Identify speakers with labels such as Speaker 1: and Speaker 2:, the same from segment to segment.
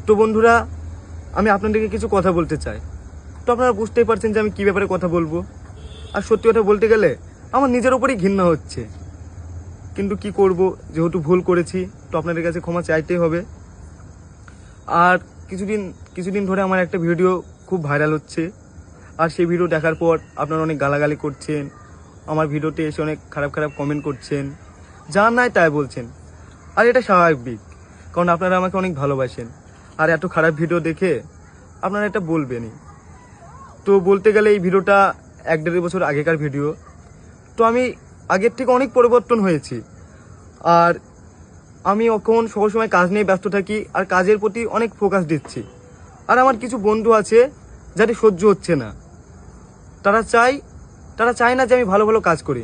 Speaker 1: তো বন্ধুরা, আমি আপনাদেরকে কিছু কথা বলতে চাই। তো আপনারা বুঝতেই পারছেন যে আমি কী ব্যাপারে কথা বলবো। আর সত্যি কথা বলতে গেলে আমার নিজের ওপরই ঘৃণা হচ্ছে, কিন্তু কি করব, যেহেতু ভুল করেছি তো আপনাদের কাছে ক্ষমা চাইতেই হবে। আর কিছুদিন ধরে আমার একটা ভিডিও খুব ভাইরাল হচ্ছে, আর সেই ভিডিও দেখার পর আপনারা অনেক গালাগালি করছেন, আমার ভিডিওতে এসে অনেক খারাপ খারাপ কমেন্ট করছেন, যা নাই তাই বলছেন। আর এটা স্বাভাবিক, কারণ আপনারা আমাকে অনেক ভালোবাসেন। আর এত খারাপ ভিডিও দেখে আপনারা এটা বলবেনই। তো বলতে গেলে এই ভিডিওটা 1-1.5 বছর আগেকার ভিডিও। তো আমি আগের থেকে অনেক পরিবর্তন হয়েছি। আর আমি এখন সবসময় কাজ নিয়ে ব্যস্ত থাকি, আর কাজের প্রতি অনেক ফোকাস দিচ্ছি। আর আমার কিছু বন্ধু আছে যাদের সহ্য হচ্ছে না, তারা চায় না যে আমি ভালো ভালো কাজ করি,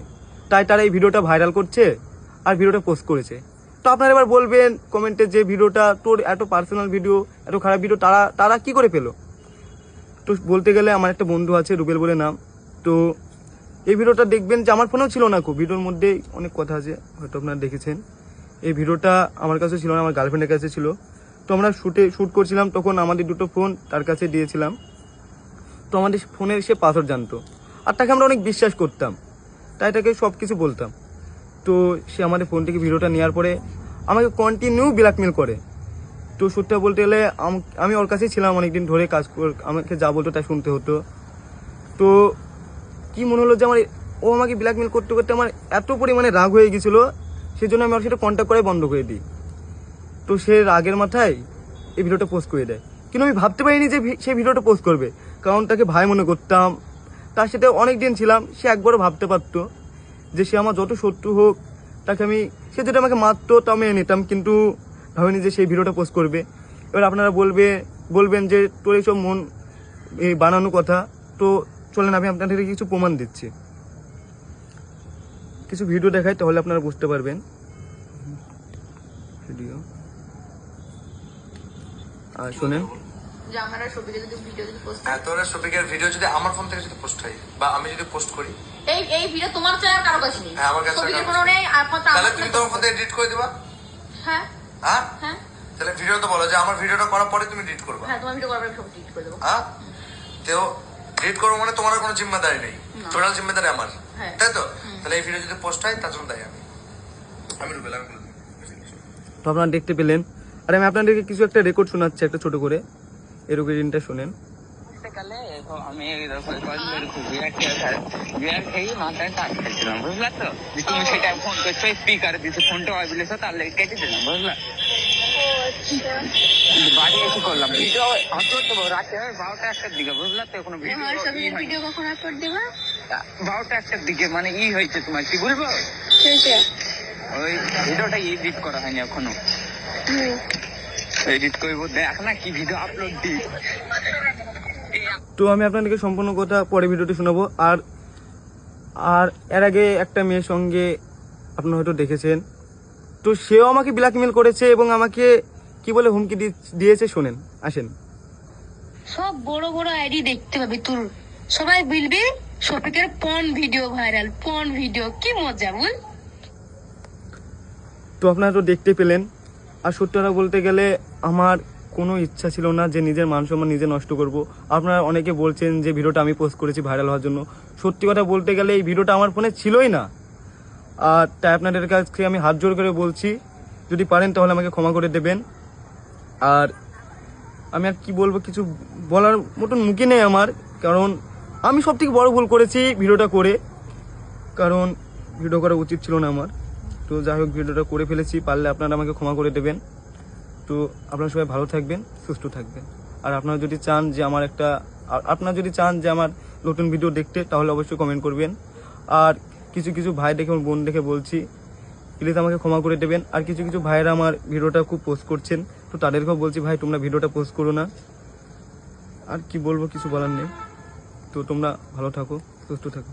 Speaker 1: তাই তারা এই ভিডিওটা ভাইরাল করছে আর ভিডিওটা পোস্ট করেছে। তো আপনারা এবার বলবেন কমেন্টে যে ভিডিওটা তোর এত পার্সোনাল ভিডিও, এত খারাপ ভিডিও তারা কি করে পেলো। তো বলতে গেলে আমার একটা বন্ধু আছে, রুবেল বলে নাম। তো এই ভিডিওটা দেখবেন যে আমার ফোনেও ছিল না, খুব ভিডিওর মধ্যে অনেক কথা আছে, হয়তো আপনারা দেখেছেন। এই ভিডিওটা আমার কাছে ছিল না, আমার গার্লফ্রেন্ডের কাছে ছিল। তো আমরা শ্যুট করছিলাম, তখন আমাদের দুটো ফোন তার কাছে দিয়েছিলাম। তো আমাদের ফোনের সে পাসওয়ার্ড জানতো, আর তাকে আমরা অনেক বিশ্বাস করতাম, তাই তাকে সব কিছু বলতাম। তো সে আমাদের ফোন থেকে ভিডিওটা নেওয়ার পরে আমাকে কন্টিনিউ ব্ল্যাকমেল করে। তো সত্যি বলতে গেলে আমি ওর কাছেই ছিলাম অনেকদিন ধরে, আমাকে যা বলতো তাই শুনতে হতো। তো কি মনে হলো যে ও আমাকে ব্ল্যাকমেল করতে করতে আমার এত পরিমাণে রাগ হয়ে গেছিলো, সেজন্য আমি ওর সাথে কন্ট্যাক্ট করাই বন্ধ করে দিই। তো সে রাগের মাথায় এই ভিডিওটা পোস্ট করে দেয়। কিন্তু আমি ভাবতে পারিনি যে সে ভিডিওটা পোস্ট করবে, কারণ তাকে ভাই মনে করতাম, তার সাথে অনেক দিন ছিলাম। সে একবারও ভাবতে পারতো যে সে আমার যত শত্রু হোক, সে যদি আমাকে মারতো তাও মেনে নিতাম, কিন্তু ভাবিনি যে সেই ভিডিওটা পোস্ট করবে। এবার আপনারা বলবেন যে তোর এইসব এই বানানো কথা। তো চলেন আমি আপনাদেরকে কিছু প্রমাণ দিচ্ছি, কিছু ভিডিও দেখাই, তাহলে আপনারা বুঝতে পারবেন। ভিডিও আর শোনেন,
Speaker 2: যে আমরা শফিকের যদি ভিডিও পোস্ট
Speaker 3: হ্যাঁ, তোরা শফিকের ভিডিও যদি আমার ফোন থেকে যদি পোস্ট হয় বা আমি যদি পোস্ট করি,
Speaker 2: এই ভিডিও তোমার চাই আর কারো কাছে নেই।
Speaker 3: হ্যাঁ, আমার কাছে
Speaker 2: শফিকের কোনো নেই,
Speaker 3: তাহলে তুমি তোমার ফোন থেকে এডিট করে দিবা।
Speaker 2: হ্যাঁ
Speaker 3: হ্যাঁ
Speaker 2: হ্যাঁ,
Speaker 3: তাহলে ভিডিও তো বলো যে আমার ভিডিওটা করার পরে তুমি এডিট করবা।
Speaker 2: হ্যাঁ, তোমার ভিডিও করার পরে সব এডিট করে দেবো।
Speaker 3: হ্যাঁ, তো এডিট করবো মানে তোমার কোনো জিম্মেদারি নেই, টোটাল জিম্মেদারি আমার, তাই তো? তাহলে এই ভিডিও যদি পোস্ট হয় তার জন্য দায়ী আমি রুবেল।
Speaker 1: তো আপনারা দেখতে পেলেন। আর আমি আপনাদেরকে কিছু একটা রেকর্ড শোনাচ্ছি, একটা ছোট করে, এই রেকর্ডিংটা শোনেন।
Speaker 4: আমি বুঝলা তো, তুমি সেটা ফোন করছো, স্পিকার দিছো, ফোনটা বলেছো, তার লেগে কেটে দিলাম, বুঝলা। বাড়ি এসে করলাম ভিডিও আপলোড দেবো রাতে 12টা-1টার দিকে, বুঝলা তো। কোনো ভিডিও
Speaker 2: কখন আপলোড দেবা?
Speaker 4: 12টা-1টার দিকে, মানে হয়েছে তোমার, কি বলবো, ওই ভিডিওটা এডিট করা হয়নি এখনো, এডিট করবো, দেখ না কি ভিডিও আপলোড দিই।
Speaker 1: তো আমি আপনাদেরকে সম্পূর্ণ কথা পরে ভিডিওটি শোনাবো। আর এর আগে একটা মেয়ের সঙ্গে আপনারা হয়তো দেখেছেন, তো সেও আমাকে ব্ল্যাকমেল করেছে এবং আমাকে কি বলে হুমকি দিয়েছে, শোনেন, আসেন।
Speaker 5: সব বড় বড় আইডি দেখতে পাবি তোর, সবাই বলবে শফিকের porn video viral, porn video, কি মজা বল।
Speaker 1: তো আপনারা তো দেখতে পেলেন। আর সত্যি কথা বলতে গেলে আমার কোনো ইচ্ছা ছিল না যে নিজের মান সম্মান নিজে নষ্ট করব। আপনারা অনেকে বলছেন যে ভিডিওটা আমি পোস্ট করেছি ভাইরাল হওয়ার জন্য। সত্যি কথা বলতে গেলে এই ভিডিওটা আমার ফোনে ছিলই না। আর তাই আপনাদের কাছে আমি হাত জোর করে বলছি, যদি পারেন তাহলে আমাকে ক্ষমা করে দেবেন। আর আমি আর কি বলবো, কিছু বলার মতন মুখে নেই আমার, কারণ আমি সব থেকে বড় ভুল করেছি ভিডিওটা করে, কারণ ভিডিও করা উচিত ছিল না আমার। তো যাই হোক, ভিডিওটা করে ফেলেছি, পারলে আপনারা আমাকে ক্ষমা করে দেবেন। তো আপনারা সবাই ভালো থাকবেন, সুস্থ থাকবেন। আর আপনারা যদি চান যে আমার নতুন ভিডিও দেখতে, তাহলে অবশ্যই কমেন্ট করবেন। আর কিছু ভাই দেখে, বোন দেখে বলছি, প্লিজ আমাকে ক্ষমা করে দেবেন। আর কিছু ভাইয়েরা আমার ভিডিওটা খুব পোস্ট করছেন, তো তাদেরকেও বলছি, ভাই তোমরা ভিডিওটা পোস্ট করো না। আর কি বলবো, কিছু বলার নেই। তো তোমরা ভালো থাকো, সুস্থ থাকো।